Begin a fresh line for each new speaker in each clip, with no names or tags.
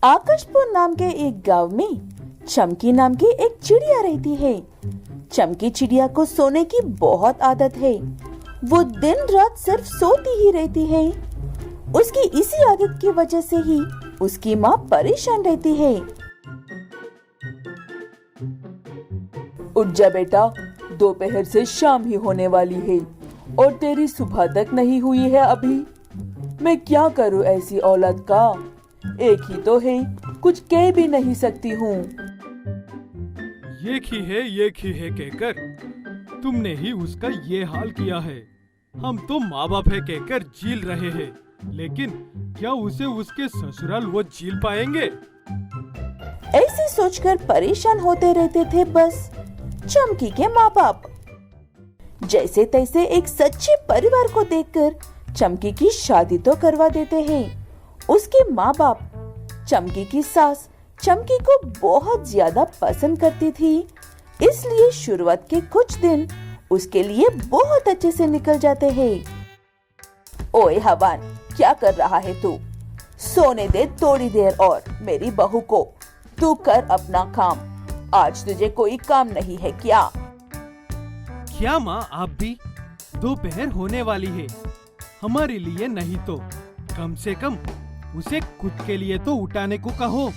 आकाशपुर नाम के एक गांव में चमकी नाम की एक चिड़िया रहती है। चमकी चिड़िया को सोने की बहुत आदत है। वो दिन रात सिर्फ सोती ही रहती है। उसकी इसी आदत की वजह से ही उसकी माँ परेशान रहती है।
उठ जा बेटा, दोपहर से शाम ही होने वाली है और तेरी सुबह तक नहीं हुई है अभी। मैं क्या करूं ऐसी औलाद का, एक ही तो है, कुछ कह भी नहीं सकती हूँ।
एक ही है कहकर तुमने ही उसका ये हाल किया है। हम तो माँ बाप है कहकर झील रहे हैं, लेकिन क्या उसे उसके ससुराल वो झील पाएंगे?
ऐसे सोचकर परेशान होते रहते थे बस चमकी के माँ बाप। जैसे तैसे एक सच्चे परिवार को देखकर चमकी की शादी तो करवा देते हैं। उसके माँ बाप चमकी की सास चमकी को बहुत ज्यादा पसंद करती थी, इसलिए शुरुआत के कुछ दिन उसके लिए बहुत अच्छे से निकल जाते हैं। ओए हवन, क्या कर रहा है तू? सोने दे थोड़ी देर और मेरी बहू को। तू कर अपना काम, आज तुझे कोई काम नहीं है क्या?
क्या माँ, आप भी? दोपहर होने वाली है, हमारे लिए नहीं तो कम से कम उसे खुद के लिए तो उठाने को कहो।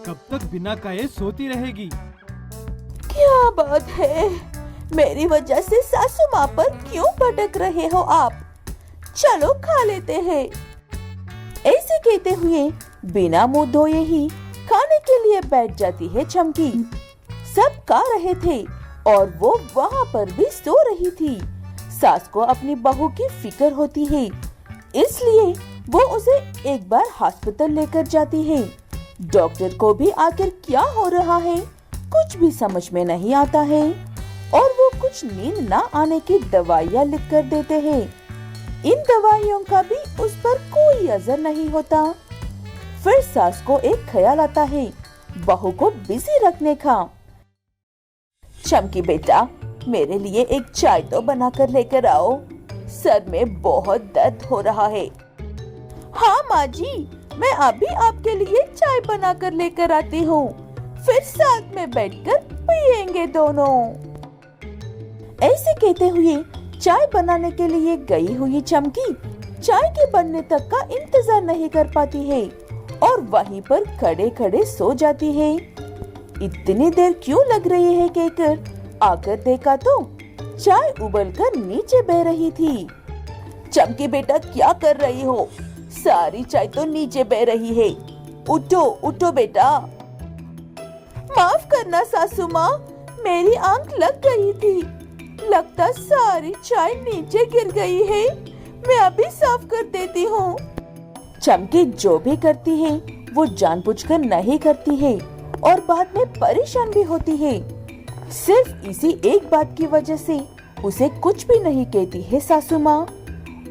कब तक बिना कहे सोती रहेगी?
क्या बात है, मेरी वजह से सासू माँ पर क्यों भटक रहे हो आप? चलो खा लेते हैं। ऐसे कहते हुए बिना मुंह धोए ही खाने के लिए बैठ जाती है चमकी। सब खा रहे थे और वो वहाँ पर भी सो रही थी। सास को अपनी बहू की फिक्र होती है, इसलिए वो उसे एक बार अस्पताल लेकर जाती है। डॉक्टर को भी आखिर क्या हो रहा है कुछ भी समझ में नहीं आता है और वो कुछ नींद ना आने की दवाइयाँ लिख कर देते हैं। इन दवाइयों का भी उस पर कोई असर नहीं होता। फिर सास को एक ख्याल आता है बहू को बिजी रखने का। चमकी बेटा, मेरे लिए एक चाय तो बनाकर लेकर आओ, सर में बहुत दर्द हो रहा है। हाँ माँ जी, मैं अभी आपके लिए चाय बनाकर लेकर आती हूँ, फिर साथ में बैठकर पिएंगे दोनों। ऐसे कहते हुए चाय बनाने के लिए गई हुई चमकी चाय के बनने तक का इंतजार नहीं कर पाती है और वहीं पर खड़े खड़े सो जाती है। इतनी देर क्यों लग रही है कहकर आकर देखा तो चाय उबलकर नीचे बह रही थी। चमकी बेटा, क्या कर रही हो? सारी चाय तो नीचे बह रही है। उठो उठो बेटा। माफ करना सासू माँ, मेरी आंख लग गई थी, लगता सारी चाय नीचे गिर गई है। मैं अभी साफ कर देती हूँ। चमकी जो भी करती है वो जानबूझकर नहीं करती है और बाद में परेशान भी होती है। सिर्फ इसी एक बात की वजह से उसे कुछ भी नहीं कहती है सासू माँ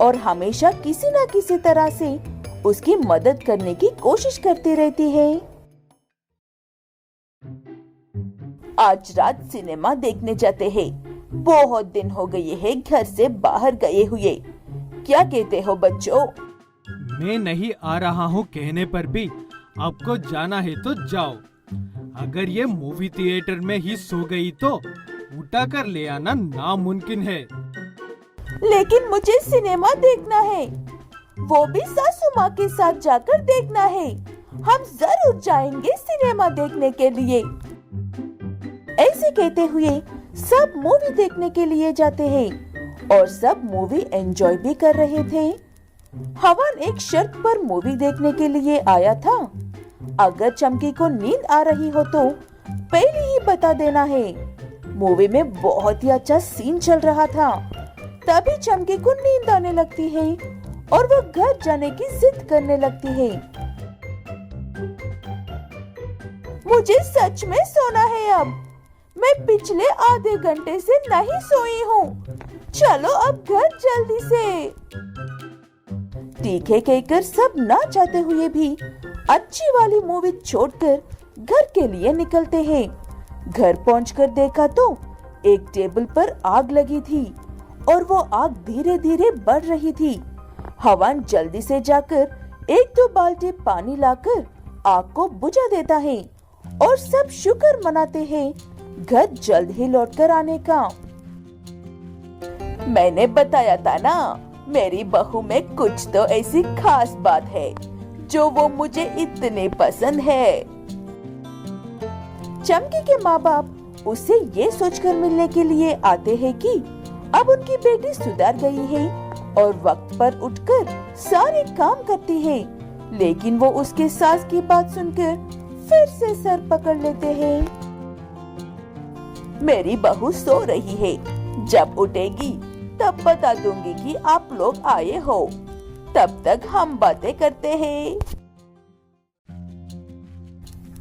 और हमेशा किसी न किसी तरह से उसकी मदद करने की कोशिश करती रहती है। आज रात सिनेमा देखने जाते हैं, बहुत दिन हो गए हैं घर से बाहर गए हुए। क्या कहते हो बच्चों?
मैं नहीं आ रहा हूँ कहने पर भी आपको जाना है तो जाओ। अगर ये मूवी थिएटर में ही सो गई तो उठा कर ले आना नामुमकिन है।
लेकिन मुझे सिनेमा देखना है, वो भी सासू माँ के साथ जाकर देखना है। हम जरूर जाएंगे सिनेमा देखने के लिए। ऐसे कहते हुए सब मूवी देखने के लिए जाते हैं और सब मूवी एंजॉय भी कर रहे थे। हवन एक शर्त पर मूवी देखने के लिए आया था, अगर चमकी को नींद आ रही हो तो पहले ही बता देना है। मूवी में बहुत ही अच्छा सीन चल रहा था, तभी चमकी को नींद आने लगती है और वो घर जाने की जिद करने लगती है। मुझे सच में सोना है अब, मैं पिछले आधे घंटे से नहीं सोई हूँ। चलो अब घर जल्दी से। ठीक है कहकर सब ना चाहते हुए भी अच्छी वाली मूवी छोड़कर घर के लिए निकलते हैं। घर पहुंचकर देखा तो एक टेबल पर आग लगी थी और वो आग धीरे धीरे बढ़ रही थी। हवन जल्दी से जाकर एक दो बाल्टी पानी लाकर आग को बुझा देता है और सब शुक्र मनाते हैं घर जल्द ही लौटकर आने का। मैंने बताया था ना, मेरी बहू में कुछ तो ऐसी खास बात है जो वो मुझे इतने पसंद है। चमकी के माँ बाप उससे ये सोचकर मिलने के लिए आते हैं कि अब उनकी बेटी सुधर गई है और वक्त पर उठकर सारे काम करती है, लेकिन वो उसके सास की बात सुनकर फिर से सर पकड़ लेते हैं। मेरी बहू सो रही है, जब उठेगी तब बता दूंगी कि आप लोग आए हो। तब तक हम बातें करते हैं।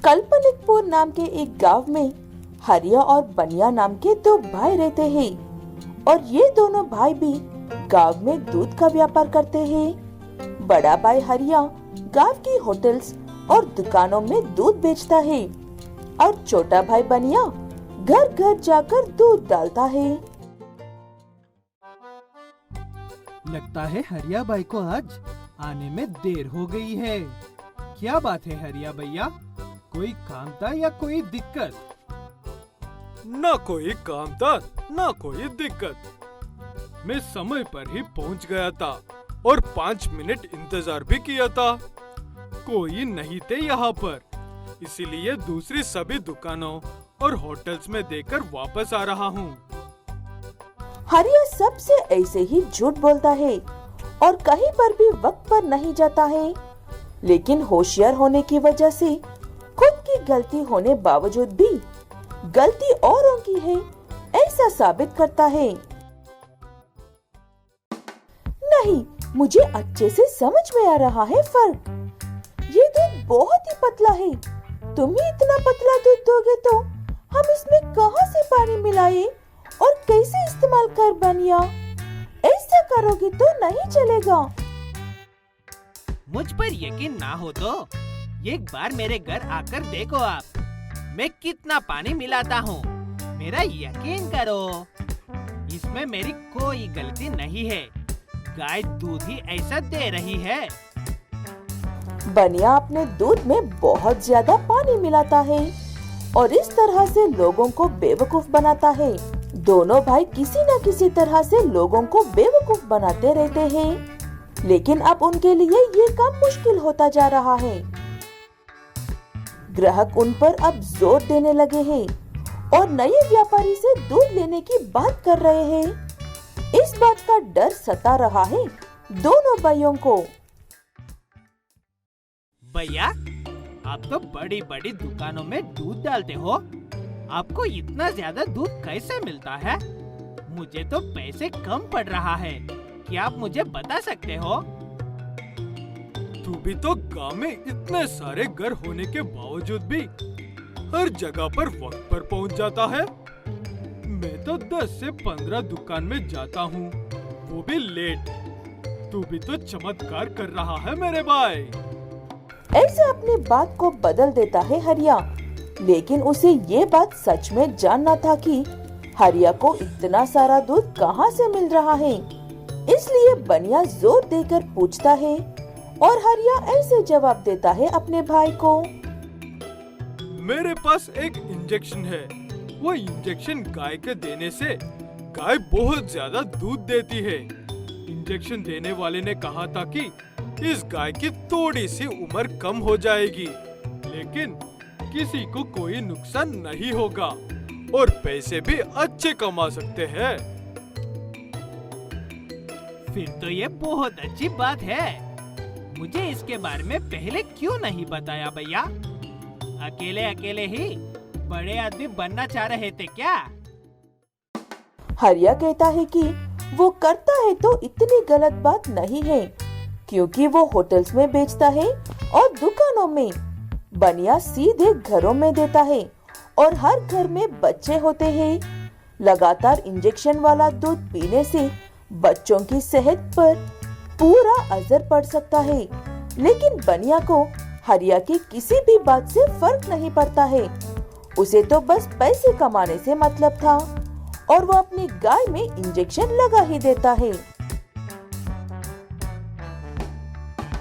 कल्पनिकपुर नाम के एक गांव में हरिया और बनिया नाम के दो भाई रहते हैं और ये दोनों भाई भी गांव में दूध का व्यापार करते हैं। बड़ा भाई हरिया गांव की होटल्स और दुकानों में दूध बेचता है और छोटा भाई बनिया घर घर जाकर दूध डालता है।
लगता है हरिया भाई को आज आने में देर हो गई है। क्या बात है हरिया भैया, कोई काम था या कोई दिक्कत?
ना कोई काम था ना कोई दिक्कत। मैं समय पर ही पहुंच गया था और 5 मिनट इंतजार भी किया था। कोई नहीं थे यहाँ पर, इसीलिए दूसरी सभी दुकानों और होटल्स में देकर वापस आ रहा हूँ।
हरिया सबसे ऐसे ही झूठ बोलता है और कहीं पर भी वक्त पर नहीं जाता है, लेकिन होशियार होने की वजह से खुद की गलती होने बावजूद भी गलती औरों की है ऐसा साबित करता है। नहीं, मुझे अच्छे से समझ में आ रहा है फर्क। ये दूध बहुत ही पतला है। तुम ही इतना पतला दूध दोगे तो हम इसमें कहां से पानी मिलाए और कैसे इस्तेमाल कर बनिया? ऐसा करोगे तो नहीं चलेगा।
मुझ पर यकीन ना हो तो एक बार मेरे घर आकर देखो आप, मैं कितना पानी मिलाता हूँ। मेरा यकीन करो, इसमें मेरी कोई गलती नहीं है। गाय दूध ही ऐसा दे रही है।
बनिया अपने दूध में बहुत ज्यादा पानी मिलाता है और इस तरह से लोगों को बेवकूफ बनाता है। दोनों भाई किसी न किसी तरह से लोगों को बेवकूफ बनाते रहते हैं, लेकिन अब उनके लिए ये काम मुश्किल होता जा रहा है। ग्राहक उन पर अब जोर देने लगे हैं और नए व्यापारी से दूध लेने की बात कर रहे हैं। इस बात का डर सता रहा है दोनों भाइयों को।
भैया, आप तो बड़ी बड़ी दुकानों में दूध डालते हो, आपको इतना ज्यादा दूध कैसे मिलता है? मुझे तो पैसे कम पड़ रहा है, क्या आप मुझे बता सकते हो?
तू भी तो गांव में इतने सारे घर होने के बावजूद भी हर जगह पर वक्त पर पहुंच जाता है। मैं तो 10 से 15 दुकान में जाता हूँ, वो भी लेट। तू भी तो चमत्कार कर रहा है मेरे भाई।
ऐसे अपनी बात को बदल देता है हरिया, लेकिन उसे ये बात सच में जानना था कि हरिया को इतना सारा दूध कहाँ से मिल रहा है। इसलिए बनिया जोर देकर पूछता है और हरिया ऐसे जवाब देता है अपने भाई को।
मेरे पास एक इंजेक्शन है। वो इंजेक्शन गाय के देने से गाय बहुत ज्यादा दूध देती है। इंजेक्शन देने वाले ने कहा था कि इस गाय की थोड़ी सी उम्र कम हो जाएगी, लेकिन किसी को कोई नुकसान नहीं होगा और पैसे भी अच्छे कमा सकते हैं।
फिर तो ये बहुत अच्छी बात है। मुझे इसके बारे में पहले क्यों नहीं बताया भैया? अकेले अकेले ही बड़े आदमी बनना चाह रहे थे क्या?
हरिया कहता है कि वो करता है तो इतनी गलत बात नहीं है, क्योंकि वो होटल्स में बेचता है और दुकानों में। बनिया सीधे घरों में देता है और हर घर में बच्चे होते हैं। लगातार इंजेक्शन वाला दूध पीने से बच्चों की सेहत पर पूरा असर पड़ सकता है, लेकिन बनिया को हरिया की किसी भी बात से फर्क नहीं पड़ता है। उसे तो बस पैसे कमाने से मतलब था और वो अपनी गाय में इंजेक्शन लगा ही देता है।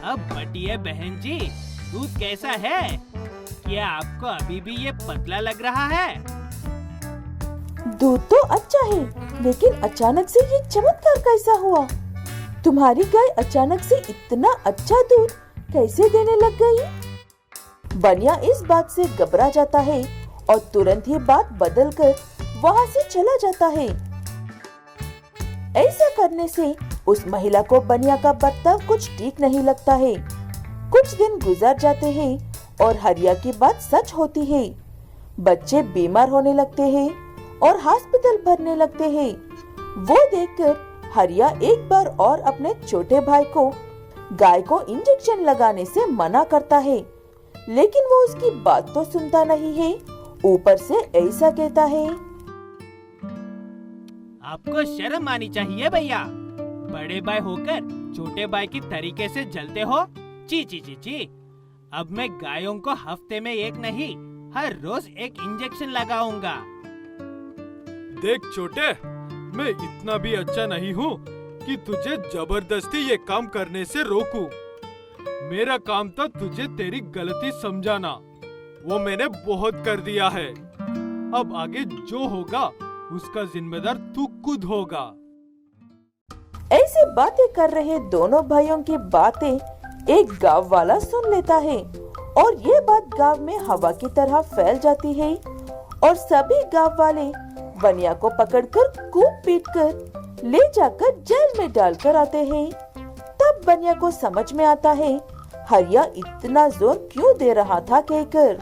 अब बटिया बहन जी, दूध कैसा है? क्या आपको अभी भी ये पतला लग रहा है?
दूध तो अच्छा है, लेकिन अचानक से ये चमत्कार कैसा हुआ? तुम्हारी गाय अचानक से इतना अच्छा दूध कैसे देने लग गई? बनिया इस बात से घबरा जाता है और तुरंत ही बात बदलकर वहाँ से चला जाता है। ऐसा करने से उस महिला को बनिया का बर्ताव कुछ ठीक नहीं लगता है। कुछ दिन गुजर जाते हैं और हरिया की बात सच होती है। बच्चे बीमार होने लगते हैं और हॉस्पिटल भरने लगते हैं। वो देखकर हरिया एक बार और अपने छोटे भाई को गाय को इंजेक्शन लगाने से मना करता है, लेकिन वो उसकी बात तो सुनता नहीं है। ऊपर से ऐसा कहता है,
आपको शर्म आनी चाहिए भैया। बड़े भाई होकर छोटे भाई की तरीके से जलते हो। ची ची ची ची। अब मैं गायों को हफ्ते में एक नहीं, हर रोज एक इंजेक्शन लगाऊंगा।
देख छोटे, मैं इतना भी अच्छा नहीं हूँ कि तुझे जबरदस्ती ये काम करने से रोकूं। मेरा काम था तुझे तेरी गलती समझाना। वो मैंने बहुत कर दिया है। अब आगे जो होगा उसका जिम्मेदार तू खुद होगा।
ऐसे बातें कर रहे दोनों भाइयों की बातें एक गांव वाला सुन लेता है और ये बात गांव में हवा की तरह फैल जाती है और सभी गांव वाले बनिया को पकड़कर कूट पीट कर ले जाकर जेल में डालकर आते हैं। तब बनिया को समझ में आता है हरिया इतना जोर क्यों दे रहा था कहकर।